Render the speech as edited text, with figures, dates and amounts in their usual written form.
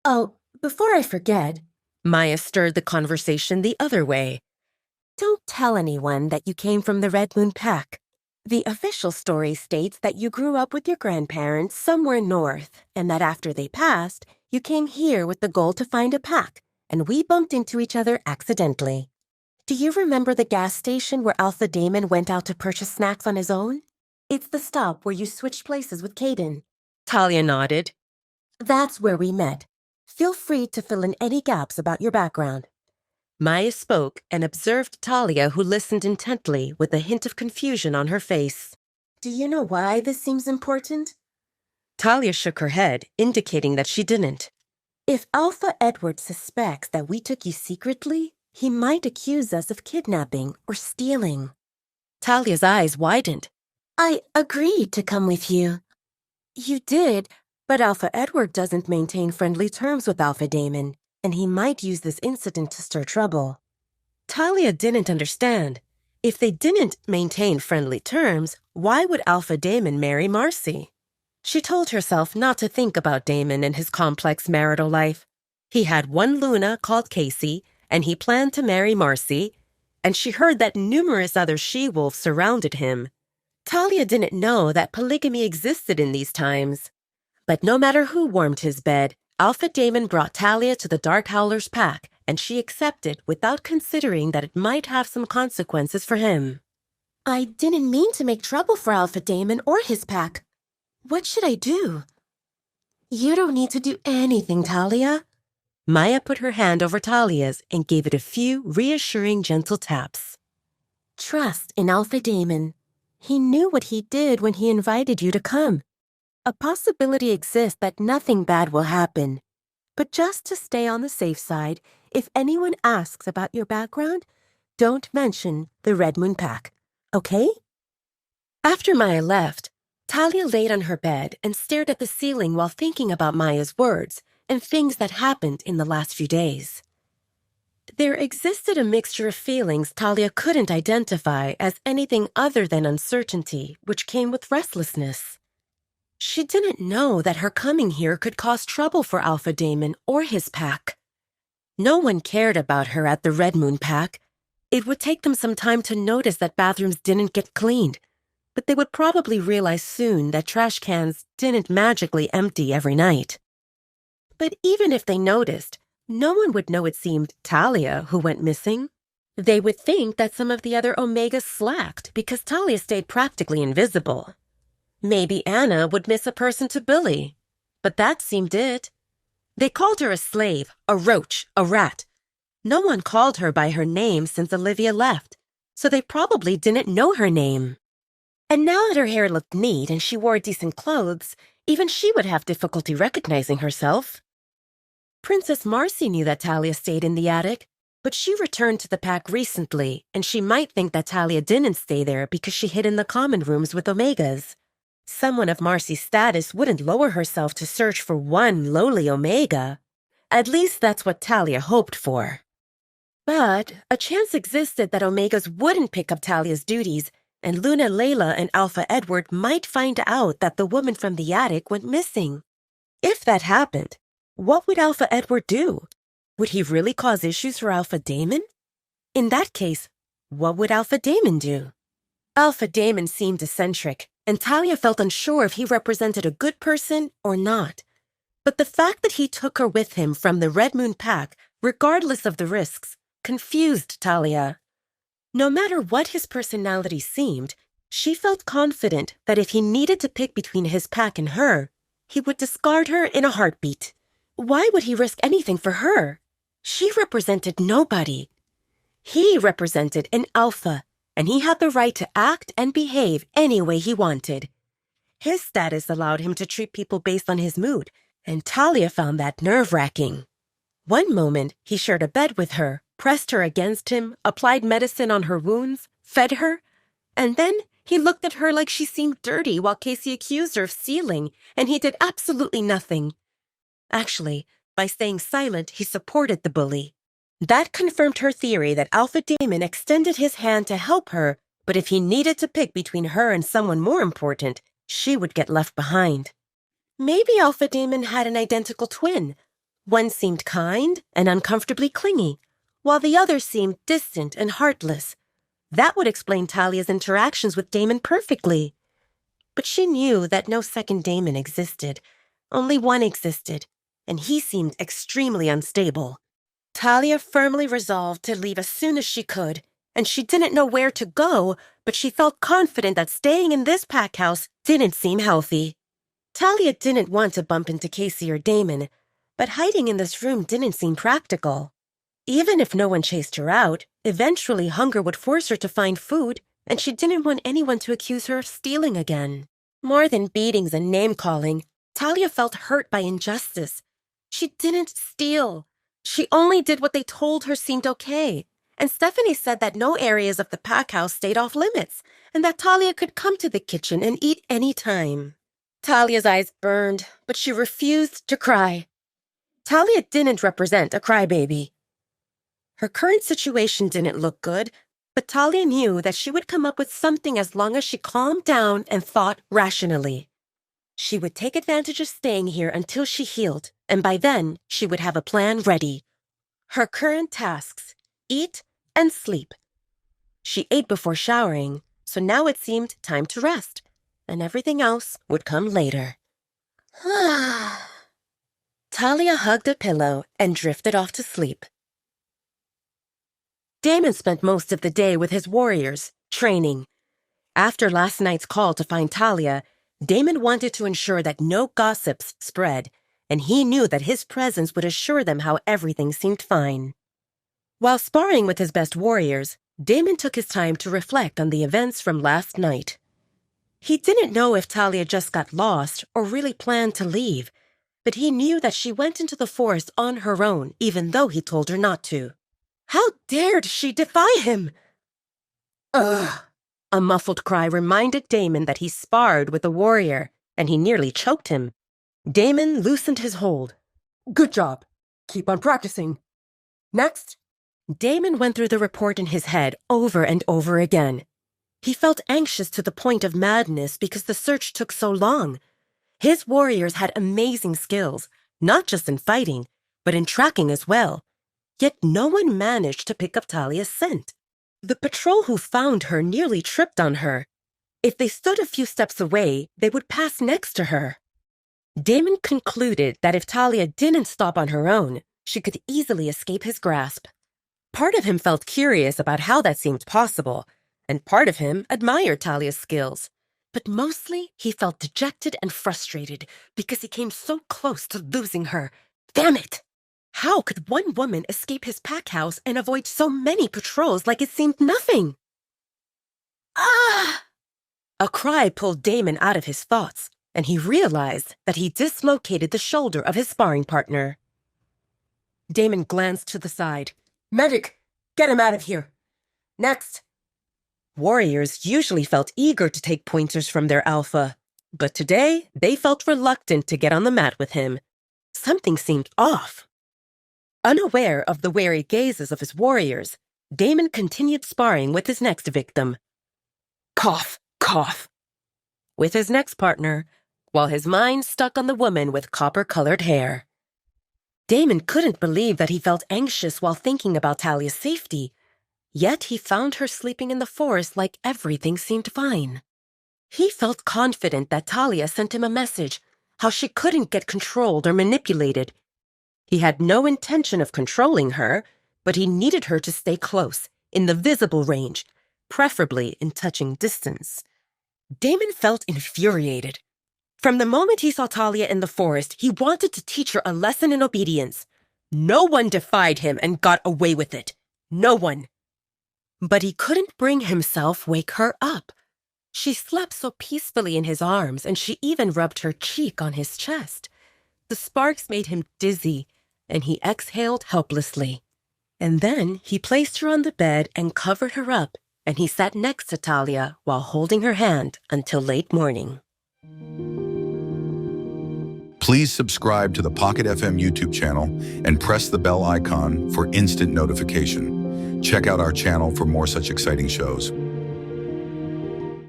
Oh, before I forget, Maya stirred the conversation the other way. Don't tell anyone that you came from the Red Moon Pack. The official story states that you grew up with your grandparents somewhere north, and that after they passed, you came here with the goal to find a pack, and we bumped into each other accidentally. Do you remember the gas station where Alpha Damon went out to purchase snacks on his own? It's the stop where you switched places with Caden. Talia nodded. That's where we met. Feel free to fill in any gaps about your background. Maya spoke and observed Talia, who listened intently with a hint of confusion on her face. Do you know why this seems important? Talia shook her head, indicating that she didn't. If Alpha Edward suspects that we took you secretly, he might accuse us of kidnapping or stealing. Talia's eyes widened. I agreed to come with you. You did, but Alpha Edward doesn't maintain friendly terms with Alpha Damon, and he might use this incident to stir trouble. Talia didn't understand. If they didn't maintain friendly terms, why would Alpha Damon marry Marcy? She told herself not to think about Damon and his complex marital life. He had one Luna called Casey, and he planned to marry Marcy, and she heard that numerous other she-wolves surrounded him. Talia didn't know that polygamy existed in these times. But no matter who warmed his bed, Alpha Damon brought Talia to the Dark Howler's pack, and she accepted without considering that it might have some consequences for him. I didn't mean to make trouble for Alpha Damon or his pack. What should I do? You don't need to do anything, Talia. Maya put her hand over Talia's and gave it a few reassuring gentle taps. Trust in Alpha Damon. He knew what he did when he invited you to come. A possibility exists that nothing bad will happen. But just to stay on the safe side, if anyone asks about your background, don't mention the Red Moon Pack, okay? After Maya left, Talia laid on her bed and stared at the ceiling while thinking about Maya's words and things that happened in the last few days. There existed a mixture of feelings Talia couldn't identify as anything other than uncertainty, which came with restlessness. She didn't know that her coming here could cause trouble for Alpha Damon or his pack. No one cared about her at the Red Moon Pack. It would take them some time to notice that bathrooms didn't get cleaned, but they would probably realize soon that trash cans didn't magically empty every night. But even if they noticed, no one would know it seemed Talia who went missing. They would think that some of the other Omegas slacked because Talia stayed practically invisible. Maybe Anna would miss a person to Billy, but that seemed it. They called her a slave, a roach, a rat. No one called her by her name since Olivia left, so they probably didn't know her name. And now that her hair looked neat and she wore decent clothes, even she would have difficulty recognizing herself. Princess Marcy knew that Talia stayed in the attic, but she returned to the pack recently, and she might think that Talia didn't stay there because she hid in the common rooms with Omegas. Someone of Marcy's status wouldn't lower herself to search for one lowly Omega. At least that's what Talia hoped for. But a chance existed that Omegas wouldn't pick up Talia's duties, and Luna Layla and Alpha Edward might find out that the woman from the attic went missing. If that happened, what would Alpha Edward do? Would he really cause issues for Alpha Damon? In that case, what would Alpha Damon do? Alpha Damon seemed eccentric, and Talia felt unsure if he represented a good person or not. But the fact that he took her with him from the Red Moon Pack, regardless of the risks, confused Talia. No matter what his personality seemed, she felt confident that if he needed to pick between his pack and her, he would discard her in a heartbeat. Why would he risk anything for her? She represented nobody. He represented an alpha, and he had the right to act and behave any way he wanted. His status allowed him to treat people based on his mood, and Talia found that nerve-wracking. One moment, he shared a bed with her, pressed her against him, applied medicine on her wounds, fed her, and then he looked at her like she seemed dirty while Casey accused her of stealing, and he did absolutely nothing. Actually, by staying silent, he supported the bully. That confirmed her theory that Alpha Damon extended his hand to help her, but if he needed to pick between her and someone more important, she would get left behind. Maybe Alpha Damon had an identical twin, One seemed kind and uncomfortably clingy, while the other seemed distant and heartless. That would explain Talia's interactions with Damon perfectly. But she knew that no second Damon existed. Only one existed, and he seemed extremely unstable. Talia firmly resolved to leave as soon as she could, and she didn't know where to go, but she felt confident that staying in this pack house didn't seem healthy. Talia didn't want to bump into Casey or Damon, but hiding in this room didn't seem practical. Even if no one chased her out, eventually hunger would force her to find food, and she didn't want anyone to accuse her of stealing again. More than beatings and name-calling, Talia felt hurt by injustice. She didn't steal. She only did what they told her seemed okay. And Stephanie said that no areas of the pack house stayed off limits, and that Talia could come to the kitchen and eat any time. Talia's eyes burned, but she refused to cry. Talia didn't represent a crybaby. Her current situation didn't look good, but Talia knew that she would come up with something as long as she calmed down and thought rationally. She would take advantage of staying here until she healed, and by then she would have a plan ready. Her current tasks: eat and sleep. She ate before showering, so now it seemed time to rest, and everything else would come later. Talia hugged a pillow and drifted off to sleep. Damon spent most of the day with his warriors, training. After last night's call to find Talia, Damon wanted to ensure that no gossips spread, and he knew that his presence would assure them how everything seemed fine. While sparring with his best warriors, Damon took his time to reflect on the events from last night. He didn't know if Talia just got lost or really planned to leave, but he knew that she went into the forest on her own, even though he told her not to. How dared she defy him? Ugh! A muffled cry reminded Damon that he sparred with a warrior, and he nearly choked him. Damon loosened his hold. Good job. Keep on practicing. Next. Damon went through the report in his head over and over again. He felt anxious to the point of madness because the search took so long. His warriors had amazing skills, not just in fighting, but in tracking as well. Yet no one managed to pick up Talia's scent. The patrol who found her nearly tripped on her. If they stood a few steps away, they would pass next to her. Damon concluded that if Talia didn't stop on her own, she could easily escape his grasp. Part of him felt curious about how that seemed possible, and part of him admired Talia's skills. But mostly, he felt dejected and frustrated because he came so close to losing her. Damn it! How could one woman escape his pack house and avoid so many patrols like it seemed nothing? Ah! A cry pulled Damon out of his thoughts, and he realized that he dislocated the shoulder of his sparring partner. Damon glanced to the side. Medic! Get him out of here! Next! Warriors usually felt eager to take pointers from their alpha, but today they felt reluctant to get on the mat with him. Something seemed off. Unaware of the wary gazes of his warriors, Damon continued sparring with his next victim. Cough, cough. With his next partner, while his mind stuck on the woman with copper-colored hair. Damon couldn't believe that he felt anxious while thinking about Talia's safety, yet he found her sleeping in the forest like everything seemed fine. He felt confident that Talia sent him a message, how she couldn't get controlled or manipulated. He had no intention of controlling her, but he needed her to stay close, in the visible range, preferably in touching distance. Damon felt infuriated. From the moment he saw Talia in the forest, he wanted to teach her a lesson in obedience. No one defied him and got away with it. No one. But he couldn't bring himself wake her up. She slept so peacefully in his arms, and she even rubbed her cheek on his chest. The sparks made him dizzy, and he exhaled helplessly. And then he placed her on the bed and covered her up, and he sat next to Talia while holding her hand until late morning. Please subscribe to the Pocket FM YouTube channel and press the bell icon for instant notification. Check out our channel for more such exciting shows.